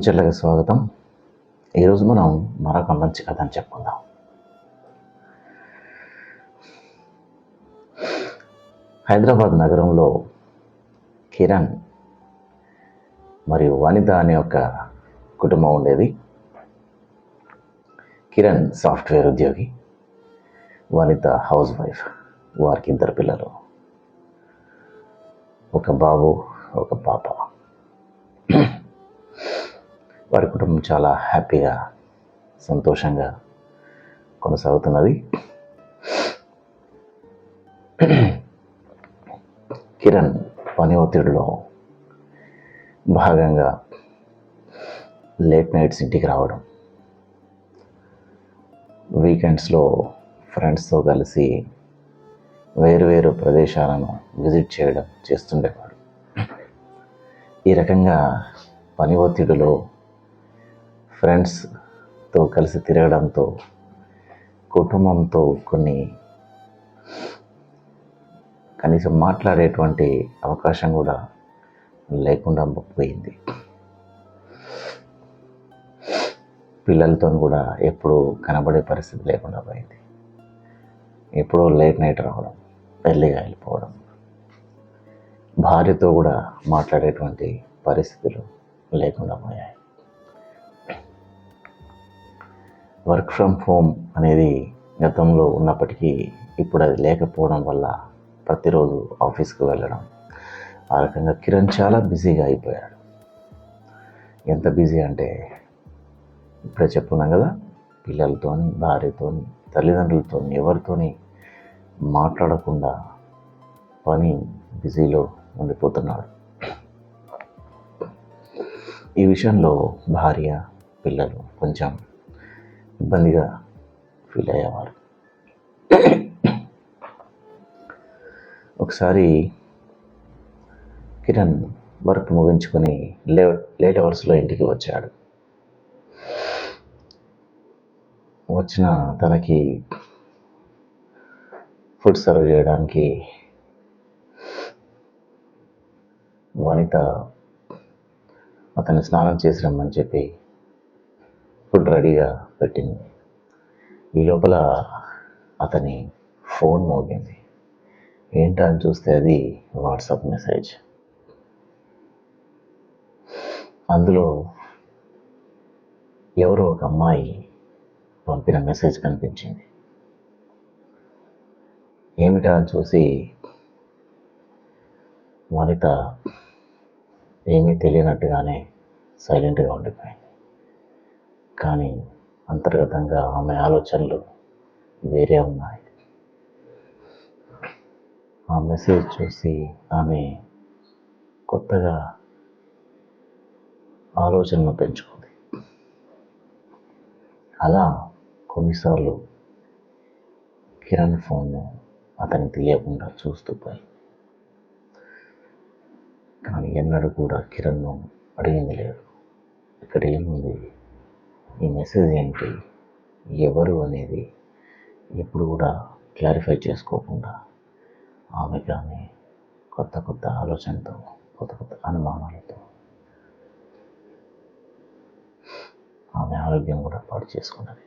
చర్లకు స్వాగతం. ఈరోజు మనం మరొక మంచి కథ అని చెప్పుకుందాం. హైదరాబాద్ నగరంలో కిరణ్ మరియు వనిత అనే ఒక కుటుంబం ఉండేది. కిరణ్ సాఫ్ట్వేర్ ఉద్యోగి, వనిత హౌస్ వైఫ్. వారికి 2 పిల్లలు, ఒక బాబు, ఒక పాప. వారి కుటుంబం చాలా హ్యాపీగా, సంతోషంగా కొనసాగుతున్నది. కిరణ్ పని ఒత్తిడిలో భాగంగా లేట్ నైట్స్ ఇంటికి రావడం, వీకెండ్స్లో ఫ్రెండ్స్తో కలిసి వేరు ప్రదేశాలను విజిట్ చేయడం చేస్తుండేవాడు. ఈ రకంగా పని ఒత్తిడిలో ఫ్రెండ్స్తో కలిసి తిరగడంతో కుటుంబంతో కనీసం మాట్లాడేటువంటి అవకాశం కూడా లేకుండా పోయింది. పిల్లలతో కూడా ఎప్పుడూ కనబడే పరిస్థితి లేకుండా పోయింది. ఎప్పుడూ లేట్ నైట్ రావడం, ఎర్లీగా వెళ్ళిపోవడం, భార్యతో కూడా మాట్లాడేటువంటి పరిస్థితులు లేకుండా పోయాయి. వర్క్ ఫ్రమ్ హోమ్ అనేది గతంలో ఉన్నప్పటికీ ఇప్పుడు అది లేకపోవడం వల్ల ప్రతిరోజు ఆఫీస్కి వెళ్ళడం, ఆ రకంగా కిరణ్ చాలా బిజీగా అయిపోయాడు. ఎంత బిజీ అంటే ఇప్పుడే చెప్పుకున్నాం కదా, పిల్లలతోని, భార్యతోని, తల్లిదండ్రులతోని ఎవరితోని మాట్లాడకుండా పని బిజీలో ఉండిపోతున్నాడు. ఈ విషయంలో భార్య, పిల్లలు కొంచెం ఇబ్బందిగా ఫీల్ అయ్యేవారు. ఒకసారి కిరణ్ వర్క్ ముగించుకొని లేట్ అవర్స్లో ఇంటికి వచ్చాడు. వచ్చిన తనకి ఫుడ్ సర్వ్ చేయడానికి వనిత అతన్ని స్నానం చేసి రమ్మని చెప్పి ఫుడ్ రెడీగా పెట్టింది. ఈ లోపల అతని ఫోన్ మోగింది. ఏంటా అని చూస్తే అది వాట్సాప్ మెసేజ్. అందులో ఎవరో ఒక అమ్మాయి పంపిన మెసేజ్ కనిపించింది. ఏమిటా అని చూసి వనిత ఏమీ తెలియనట్టుగానే సైలెంట్గా ఉండిపోయింది. కానీ అంతర్గతంగా ఆమె ఆలోచనలు వేరే ఉన్నాయి. ఆ మెసేజ్ చూసి ఆమె కొత్తగా ఆలోచనలు పెంచుకుంది. అలా కొన్నిసార్లు కిరణ్ ఫోన్ను అతనికి తెలియకుండా చూస్తూ పోయి, కానీ ఎన్నడూ కూడా కిరణ్ను అడిగింది లేదు. ఇక్కడ ఏముంది, ఈ మెసేజ్ ఏంటి, ఎవరు అనేది ఎప్పుడు కూడా క్లారిఫై చేసుకోకుండా ఆమె కానీ కొత్త ఆలోచనతో, కొత్త అనుమానాలతో ఆమె ఆరోగ్యం కూడా పాడు చేసుకున్నది.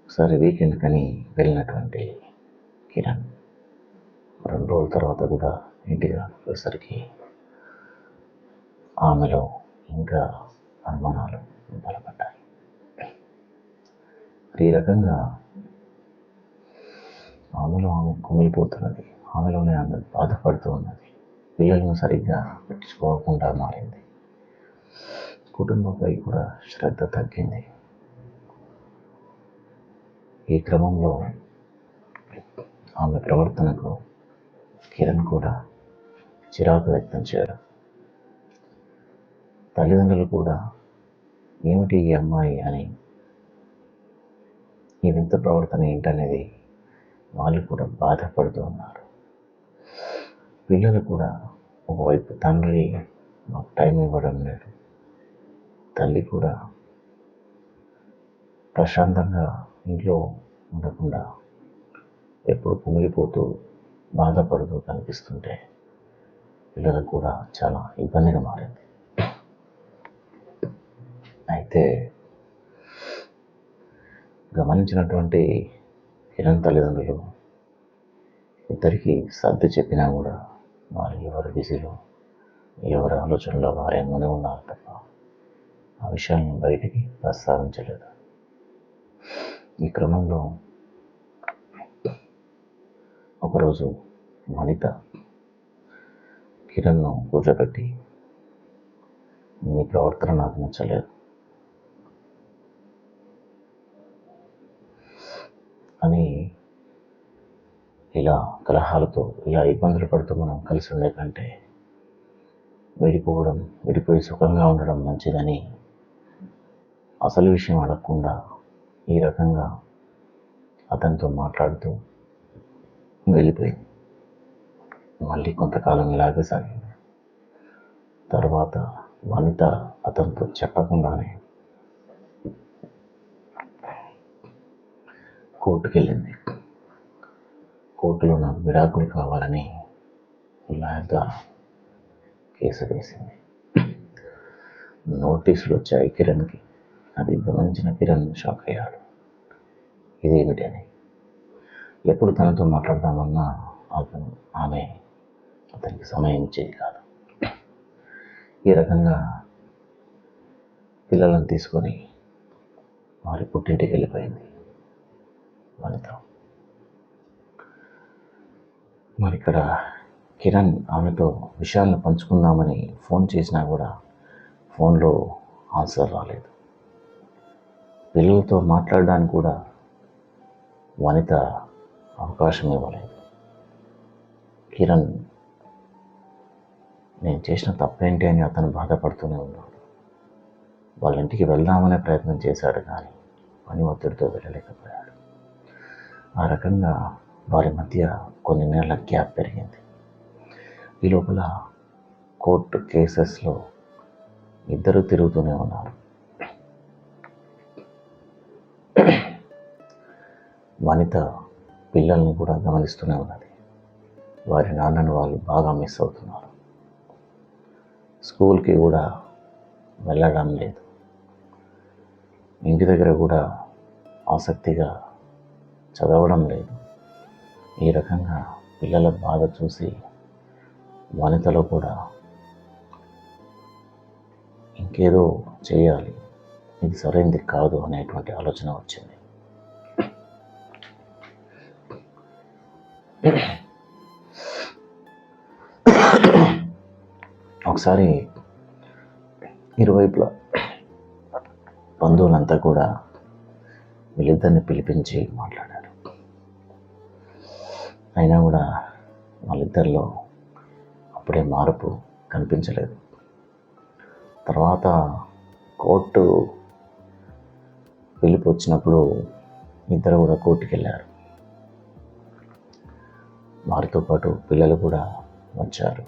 ఒకసారి వీకెండ్ కని వెళ్ళినటువంటి కిరణ్ 2 రోజుల తర్వాత కూడా ఇంటికి వచ్చేసరికి ఆమెలో ఇంకా అనుమానాలు బలపడ్డాయి. ఈ రకంగా ఆమెలో ఆమె కుమిలిపోతున్నది, ఆమెలోనే ఆమె బాధపడుతూ ఉన్నది. పిల్లలను సరిగ్గా పెట్టుకోకుండా మారింది. కుటుంబంపై కూడా శ్రద్ధ తగ్గింది. ఈ క్రమంలో ఆమె ప్రవర్తనకు కిరణ్ కూడా చిరాకు వ్యక్తం చేయడం, తల్లిదండ్రులు కూడా ఏమిటి ఈ అమ్మాయి అని, ఈ వింత ప్రవర్తన ఏంటనేది వాళ్ళు కూడా బాధపడుతూ ఉన్నారు. పిల్లలు కూడా ఒకవైపు తండ్రి మాకు టైం ఇవ్వడం లేదు, తల్లి కూడా ప్రశాంతంగా ఇంట్లో ఉండకుండా ఎప్పుడు కుమిలిపోతూ బాధపడుతూ కనిపిస్తుంటే పిల్లలకు కూడా చాలా ఇబ్బందిగా మారింది. అయితే గమనించినటువంటి కిరణ్ తల్లిదండ్రులు ఇద్దరికి సర్ది చెప్పినా కూడా వారు ఎవరి బిజీలో ఎవరి ఆలోచనలో వారేమోనే ఉన్నారు తప్ప ఆ విషయాలను బయటికి ప్రస్తావించలేదు. ఈ క్రమంలో ఒకరోజు వనిత కిరణ్ను కూర్చోబెట్టి, నీ ప్రవర్తన నాకు నచ్చలేదు అని, ఇలా కలహాలతో ఇలా ఇబ్బందులు పడుతూ మనం కలిసి ఉండే కంటే విడిపోయి సుఖంగా ఉండడం మంచిదని అసలు విషయం అడగకుండా ఈ రకంగా అతనితో మాట్లాడుతూ వెళ్ళిపోయింది. మళ్ళీ కొంతకాలం ఇలాగే సాగింది. తర్వాత వనిత అతనితో చెప్పకుండానే కోర్టుకు వెళ్ళింది. కోర్టులో నాకు విడాకులు కావాలని లాయర్ ద్వారా కేసు వేసింది. నోటీసులు వచ్చాయి కిరణ్కి. అది గమనించిన కిరణ్ షాక్ అయ్యాడు. ఇదేమిటి అని. ఎప్పుడు తనతో మాట్లాడదామన్నా ఆమె అతనికి సమయం ఇచ్చేది కాదు. ఈ రకంగా పిల్లలను తీసుకొని వారి పుట్టింటికి వెళ్ళిపోయింది వనిత. మరి ఇక్కడ కిరణ్ ఆమెతో విషయాలను పంచుకుందామని ఫోన్ చేసినా కూడా ఫోన్లో ఆన్సర్ రాలేదు. పిల్లలతో మాట్లాడడానికి కూడా వనిత అవకాశం ఇవ్వలేదు. కిరణ్ నేను చేసిన తప్పేంటి అని అతను బాధపడుతూనే ఉన్నాడు. వాళ్ళ ఇంటికి వెళ్దామనే ప్రయత్నం చేశాడు, కానీ పని ఒత్తిడితో వెళ్ళలేకపోయాడు. ఆ రకంగా వారి మధ్య కొన్ని నెలల గ్యాప్ పెరిగింది. ఈ లోపల కోర్టు కేసెస్లో ఇద్దరు తిరుగుతూనే ఉన్నారు. వనిత పిల్లల్ని కూడా గమనిస్తూనే ఉన్నది. వారి నాన్నను వాళ్ళు బాగా మిస్ అవుతున్నారు. స్కూల్కి కూడా వెళ్ళడం లేదు. ఇంటి దగ్గర కూడా ఆసక్తిగా చదవడం లేదు. ఈ రకంగా పిల్లల బాధ చూసి వనితలో కూడా ఇంకేదో చేయాలి, ఇది సరైనది కాదు అనేటువంటి ఆలోచన వచ్చింది. ఒకసారి ఇరువైపులా బంధువులంతా కూడా వీళ్ళిద్దరిని పిలిపించి మాట్లాడారు. అయినా కూడా వాళ్ళిద్దరిలో అప్పుడే మార్పు కనిపించలేదు. తర్వాత కోర్టు పిలుపు వచ్చినప్పుడు ఇద్దరు కూడా కోర్టుకి వెళ్ళారు. వారితో పాటు పిల్లలు కూడా వచ్చారు.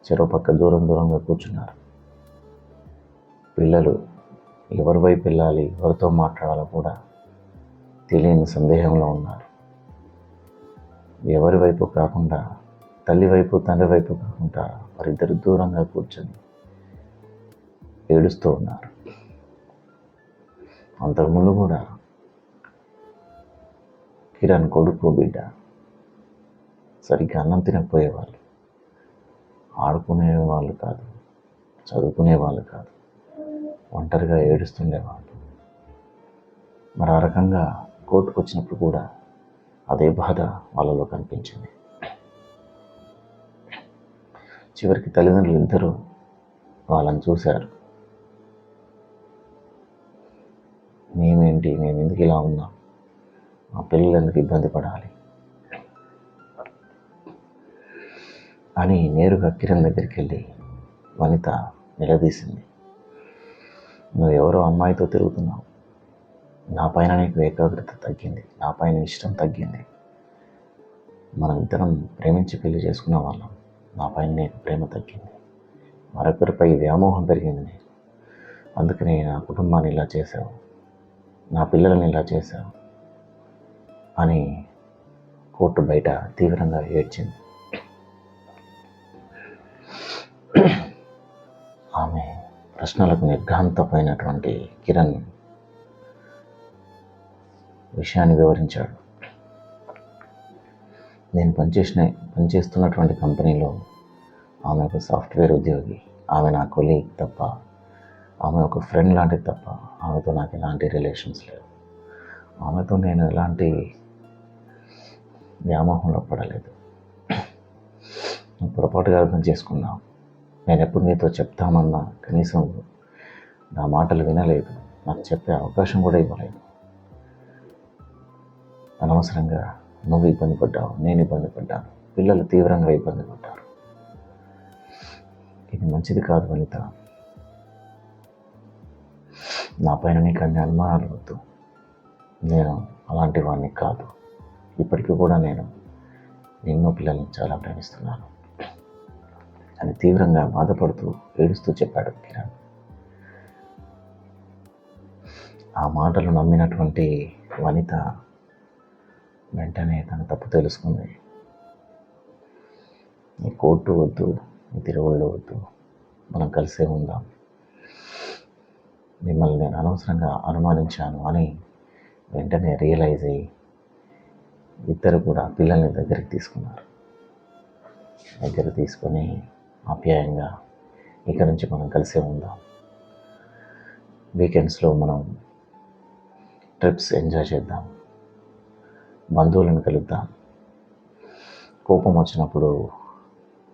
చెరో పక్క దూరంగా కూర్చున్నారు. పిల్లలు ఎవరి వైపు వెళ్ళాలి, ఎవరితో మాట్లాడాలో కూడా తెలియని సందేహంలో ఉన్నారు. ఎవరి వైపు కాకుండా, తల్లి వైపు తండ్రి వైపు కాకుండా వారిద్దరు దూరంగా కూర్చొని ఏడుస్తూ ఉన్నారు. అంతకుముందు కూడా కిరణ్ కొడుకు బిడ్డ సరిగ్గా అన్నం తినకపోయేవాళ్ళు, ఆడుకునే వాళ్ళు కాదు, చదువుకునే వాళ్ళు కాదు, ఒంటరిగా ఏడుస్తుండేవాళ్ళు. మరి ఆ రకంగా కోర్టుకు వచ్చినప్పుడు కూడా అదే బాధ వాళ్ళలో కనిపించింది. చివరికి తల్లిదండ్రులు ఇద్దరు వాళ్ళని చూశారు. మేము ఎందుకు ఇలా ఉన్నాం, మా పిల్లలు ఎందుకు ఇబ్బంది పడాలి అని నేరుగా కిరణ్ దగ్గరికి వెళ్ళి వనిత నిలదీసింది. నువ్వు ఎవరో అమ్మాయితో తిరుగుతున్నావు, నా పైన నీకు ఏకాగ్రత తగ్గింది, నా పైన ఇష్టం తగ్గింది. మనం ఇద్దరం ప్రేమించి పెళ్లి చేసుకున్న వాళ్ళం, నా పైన నీకు ప్రేమ తగ్గింది, మరొకరిపై వ్యామోహం పెరిగింది నీకు. అందుకని నా కుటుంబాన్ని ఇలా చేశావు, నా పిల్లల్ని ఇలా చేశావు అని కోర్టు బయట తీవ్రంగా ఏడ్చింది. ఆమె ప్రశ్నలకు నిర్ఘాంతపోయినటువంటి కిరణ్ విషయాన్ని వివరించాడు. నేను పనిచేస్తున్నటువంటి కంపెనీలో ఆమె ఒక సాఫ్ట్వేర్ ఉద్యోగి. ఆమె నా కొలీగ్ తప్ప, ఆమె ఒక ఫ్రెండ్ లాంటిది తప్ప, ఆమెతో నాకు ఎలాంటి రిలేషన్స్ లేవు. ఆమెతో నేను ఎలాంటి వ్యామోహంలో పడలేదు. పొరపాటుగా అర్థం చేసుకున్నాం. నేను ఎప్పుడు నీతో చెప్తామన్నా కనీసం నా మాటలు వినలేదు. నాకు చెప్పే అవకాశం కూడా ఇవ్వలేదు. అనవసరంగా నువ్వు ఇబ్బంది పడ్డావు, నేను ఇబ్బంది పడ్డాను, పిల్లలు తీవ్రంగా ఇబ్బంది పడ్డారు. ఇది మంచిది కాదు వనిత. నా పైన నీకు అన్ని అనుమానాలు వద్దు. నేను అలాంటి వాడిని కాదు. ఇప్పటికీ కూడా నేను నిన్ను పిల్లల్ని చాలా ప్రేమిస్తున్నాను అని తీవ్రంగా బాధపడుతూ ఏడుస్తూ చెప్పాడు కిరణ్. ఆ మాటలు నమ్మినటువంటి వనిత వెంటనే తన తప్పు తెలుసుకుంది. నీ కోర్టు వద్దు, నీ తిరుగుళ్ళు వద్దు, మనం కలిసే ఉందాం. మిమ్మల్ని నేను అనవసరంగా అనుమానించాను అని వెంటనే రియలైజ్ అయ్యి ఇద్దరు కూడా పిల్లల్ని దగ్గరికి తీసుకున్నారు. దగ్గర తీసుకొని ఆప్యాయంగా ఇక నుంచి మనం కలిసే ఉందాం. వీకెండ్స్లో మనం ట్రిప్స్ ఎంజాయ్ చేద్దాం, బంధువులను కలుద్దాం, కోపం వచ్చినప్పుడు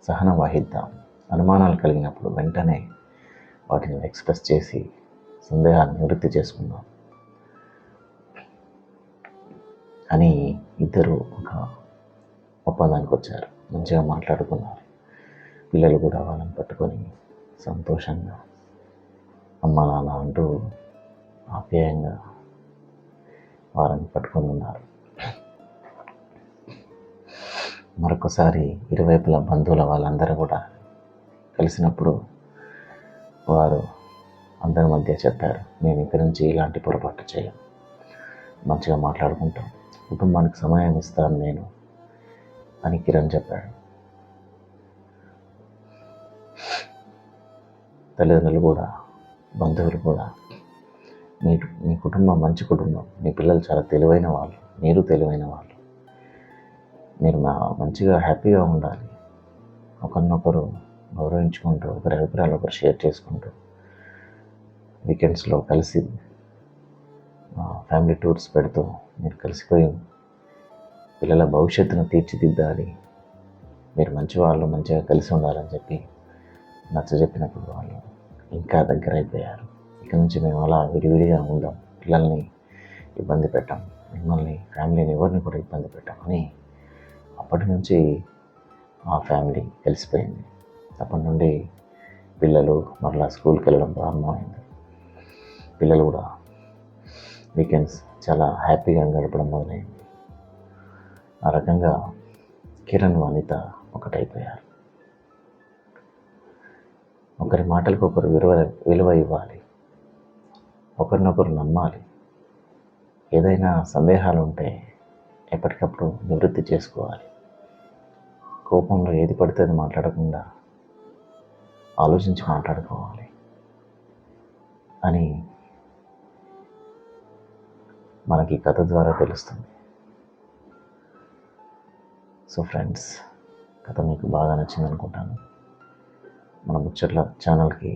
సహనం వహిద్దాం, అనుమానాలు కలిగినప్పుడు వెంటనే వాటిని ఎక్స్ప్రెస్ చేసి సందేహాన్ని నివృత్తి చేసుకుందాం అని ఇద్దరు ఒక ఒప్పందానికి వచ్చారు. మంచిగా మాట్లాడుకున్నారు. పిల్లలు కూడా వాళ్ళని పట్టుకొని సంతోషంగా అమ్మ నాన్న అంటూ ఆప్యాయంగా వారిని పట్టుకొని ఉన్నారు. మరొకసారి ఇరువైపుల బంధువుల వాళ్ళందరూ కూడా కలిసినప్పుడు వారు అందరి మధ్య చెప్పారు, మేము ఇక్కడి నుంచి ఇలాంటి పొరపాటు చేయం, మంచిగా మాట్లాడుకుంటాం, కుటుంబానికి సమయం ఇస్తాను నేను అని కిరణ్ చెప్పాడు. తల్లిదండ్రులు కూడా, బంధువులు కూడా, మీ కుటుంబం మంచి కుటుంబం, మీ పిల్లలు చాలా తెలివైన వాళ్ళు, మీరు తెలివైన వాళ్ళు, మీరు మంచిగా హ్యాపీగా ఉండాలి, ఒకరినొకరు గౌరవించుకుంటూ, ఒకరి అభిప్రాయాలు ఒకరు షేర్ చేసుకుంటూ, వీకెండ్స్లో కలిసి ఫ్యామిలీ టూర్స్ పెడుతూ మీరు కలిసిపోయి పిల్లల భవిష్యత్తును తీర్చిదిద్దాలి, మీరు మంచి వాళ్ళు, మంచిగా కలిసి ఉండాలని చెప్పి నచ్చజెప్పినప్పుడు వాళ్ళు ఇంకా దగ్గర అయిపోయారు. ఇక నుంచి మేము అలా విడివిడిగా ఉందాం, పిల్లల్ని ఇబ్బంది పెట్టాం, మిమ్మల్ని ఫ్యామిలీని ఎవరిని కూడా ఇబ్బంది పెట్టామని అప్పటి నుంచి ఆ ఫ్యామిలీ కలిసిపోయింది. అప్పటి నుండి పిల్లలు మరలా స్కూల్కి వెళ్ళడం ప్రారంభమైంది. పిల్లలు కూడా వీకెండ్స్ చాలా హ్యాపీగా గడపడం మొదలైంది. ఆ రకంగా కిరణ్ వనిత ఒకటైపోయారు. ఒకరి మాటలకు ఒకరు విలువ ఇవ్వాలి, ఒకరినొకరు నమ్మాలి. ఏదైనా సందేహాలు ఉంటే ఎప్పటికప్పుడు నివృత్తి చేసుకోవాలి. కోపంలో ఏది పడితే అది మాట్లాడకుండా ఆలోచించి మాట్లాడుకోవాలి అని మనకి కథ ద్వారా తెలుస్తుంది. సో ఫ్రెండ్స్, కథ మీకు బాగా నచ్చింది అనుకుంటాను. మన ముచ్చట్ల ఛానల్కి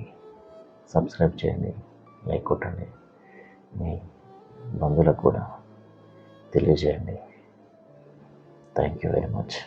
సబ్స్క్రైబ్ చేయండి, లైక్ కొట్టండి, మీ బంధువులకు కూడా తెలియజేయండి. Thank you very much.